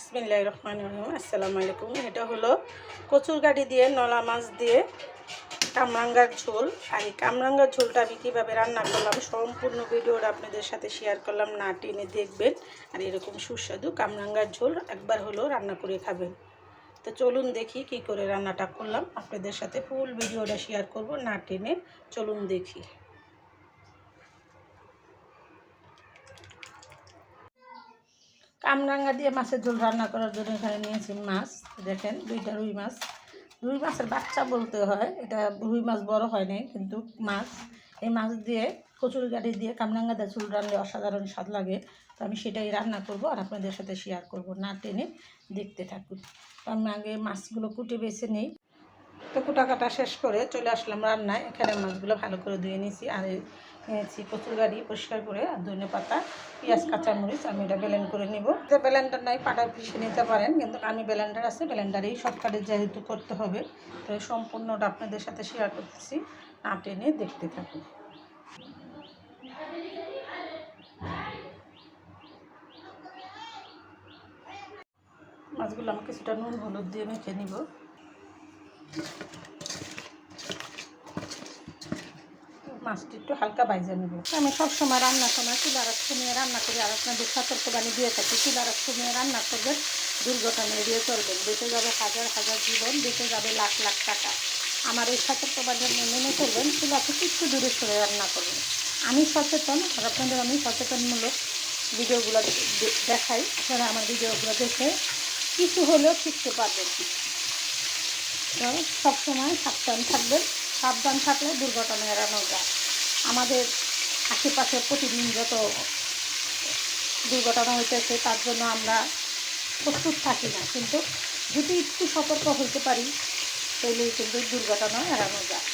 বিসমিল্লাহির রহমানির রহিম। আসসালামু আলাইকুম। এটা হলো কচুর গাঠি দিয়ে নলা মাছ দিয়ে কামরাঙ্গার ঝোল। আর এই কামরাঙ্গার ঝোলটা আমি কীভাবে রান্না করলাম সম্পূর্ণ ভিডিওটা আপনাদের সাথে শেয়ার করলাম, না টেনে দেখবেন। আর এরকম সুস্বাদু কামরাঙ্গার ঝোল একবার হলেও রান্না করে খাবেন। তো চলুন দেখি কি করে রান্নাটা করলাম, আপনাদের সাথে ফুল ভিডিওটা শেয়ার করব, না টেনে। চলুন দেখি। কামরাঙ্গা দিয়ে মাছের ঝোল রান্না করার জন্য এখানে নিয়েছি মাছ। দেখেন, দুইটা রুই মাছ। রুই মাছের বাচ্চা বলতে হয়, এটা রুই মাছ বড় হয় নাই, কিন্তু মাছ। এই মাছ দিয়ে কচুর গাঠি দিয়ে কামরাঙ্গা দিয়ে ঝোল রান্নালে অসাধারণ স্বাদ লাগে। তো আমি সেটাই রান্না করব আর আপনাদের সাথে শেয়ার করব, না টেনে দেখতে থাকুন। তো আমি আগে মাছগুলো কুটে বেছে নিই। তো কুটা কাটা শেষ করে চলে আসলাম রান্নায়। এখানে মাছগুলো ভালো করে ধুয়ে নিয়েছি, আর নিয়েছি কচুর গাঠি পরিষ্কার করে, আর ধনেপাতা, পেঁয়াজ, কাঁচামরিচ। আমি এটা ব্লেন্ড করে নিব। যে ব্লেন্ডার নাই পাটায় পিষে নিতে পারেন, কিন্তু আমি ব্লেন্ডার আছে, ব্লেন্ডারেই শর্টকাটে যেহেতু করতে হবে, তো সম্পূর্ণটা আপনাদের সাথে শেয়ার করতেছি, না টেনে দেখতে থাকুন। মাছগুলো আমি কিছুটা নুন হলুদ দিয়ে মেখে নিব। মাছটি একটু হালকা ভাজা নেব। আমি সবসময় রান্নার সময় চুলা রাখ কমিয়ে রান্না করি, আর আপনাদের সতর্কবাণী দিয়ে থাকি, চুলা রাখ কমিয়ে রান্না করবেন, দুর্ঘটনা এড়িয়ে চলবেন। বেঁচে যাবে হাজার হাজার জীবন, বেঁচে যাবে লাখ লাখ টাকা। আমার এই সতর্কবাণী মেনে চলবেন, চুলা থেকে একটু দূরে সরে রান্না করবেন। আমি সচেতন, আর আপনাদের আমি সচেতনমূলক ভিডিওগুলো দেখাই। আপনারা আমার ভিডিওগুলো দেখে কিছু হলেও শিখতে পারবেন। সবসময় সাবধান থাকবেন, সাবধান থাকলে দুর্ঘটনা এড়ানো যায়। আমাদের আশেপাশে প্রতিদিন যত দুর্ঘটনা হইতেছে, তার জন্য আমরা প্রস্তুত থাকি না, কিন্তু যদি একটু সতর্ক হইতে পারি তাহলেই কিন্তু দুর্ঘটনা এড়ানো যায়।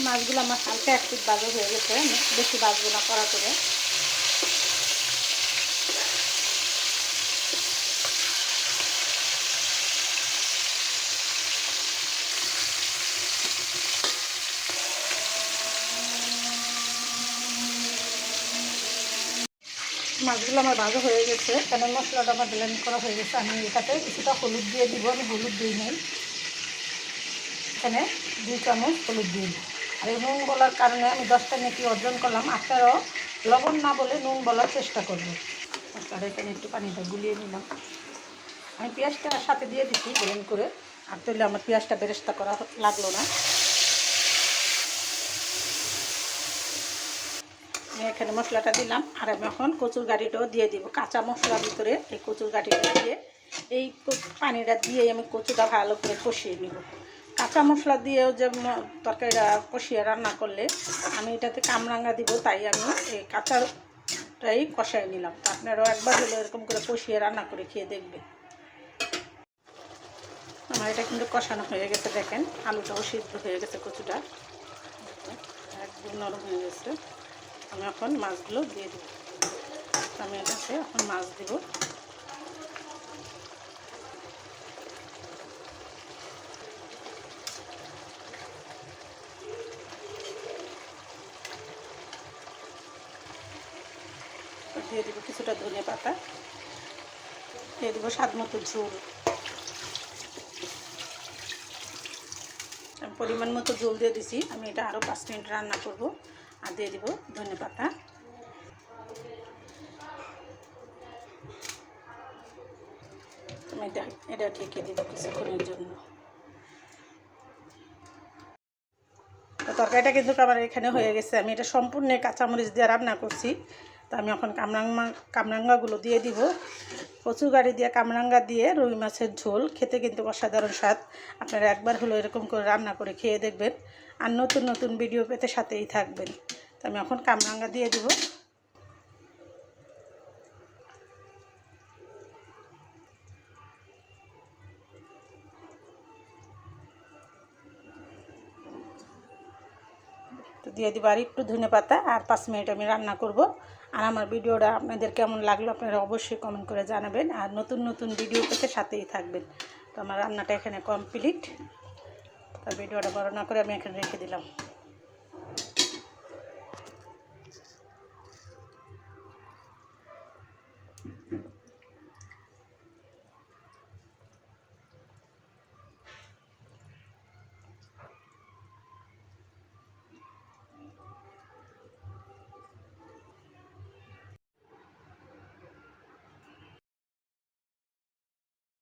মাছগুলো আমার হালকা একটু বাজে হয়ে গেছে, বেশি বাজবো না করা করে। মাছগুলো আমার ভাজা হয়ে গেছে, কেন মশলাটা আমার ব্লেন্ড করা হয়ে গেছে। আমি এটাতে কিছুটা হলুদ দিয়ে দিব। আমি হলুদ দিই নেই, এখানে 2 চামচ হলুদ দিয়ে দিই। আর এই নুন বলার কারণে আমি 10টা নেকি অর্জন করলাম। আপনারাও লবণ না বলে নুন বলার চেষ্টা করবেন। মশলাটা এখানে একটু পানিটা গুলিয়ে নিলাম। আমি পেঁয়াজটা সাথে দিয়ে দিচ্ছি ব্লেন্ড করে, আর তাহলে আমার পেঁয়াজটা বেরেস্তা করা লাগলো না। আমি এখানে মশলাটা দিলাম, আর আমি এখন কচুর গাঠিটাও দিয়ে দিব। কাঁচা মশলার ভিতরে এই কচুর গাঠিটা দিয়ে, এই পানিটা দিয়ে আমি কচুটা ভালো করে কষিয়ে নিব। কাঁচা মশলা দিয়েও যে তরকারিটা কষিয়ে রান্না করলে, আমি এটাতে কামরাঙ্গা দিব, তাই আমি এই কাঁচাটাই কষাই নিলাম। তো আপনারাও একবার হলে এরকম করে কষিয়ে রান্না করে খেয়ে দেখবেন। আমার এটা কিন্তু কষানো হয়ে গেছে, দেখেন আলুটাও সিদ্ধ হয়ে গেছে, কচুটা একদম নরম হয়ে গেছে। আমি এখন মাছগুলো দিয়ে দেব। আমি এটাতে এখন মাছ দেব। দিয়ে দেবো কিছুটা ধনেপাতা, দিয়ে দেবো স্বাদ মতো ঝোল। আমি পরিমাণ মতো ঝোল দিয়ে দিছি। আমি এটা আরও 5 মিনিট রান্না করব। আর দিয়ে দেবো ধনেপাতা। আমি এটা ঢেকে দেবো কিছুক্ষণের জন্য। তো তরকারিটা কিন্তু আমার এখানে হয়ে গেছে। আমি এটা সম্পূর্ণ কাঁচামরিচ দিয়ে রান্না করছি। তো আমি এখন কামরাঙ্গাগুলো দিয়ে দিব। কচু গাঠি দিয়ে কামরাঙ্গা দিয়ে রুই মাছের ঝোল খেতে কিন্তু অসাধারণ স্বাদ। আপনারা একবার হলো এরকম করে রান্না করে খেয়ে দেখবেন, আর নতুন নতুন ভিডিও পেতে সাথেই থাকবেন। তো আমি এখন কামরাঙ্গা দিয়ে দিব। তো দিয়ে দিব আর একটু ধনেপাতা, আর 5 মিনিট আমি রান্না করব। আর আমার ভিডিওটা আপনাদের কেমন লাগলো আপনারা অবশ্যই কমেন্ট করে জানাবেন, আর নতুন নতুন ভিডিও পেতে সাথেই থাকবেন। তো আমার রান্নাটা এখানে কমপ্লিট। তো ভিডিওটা বড় না করে আমি এখানে রেখে দিলাম।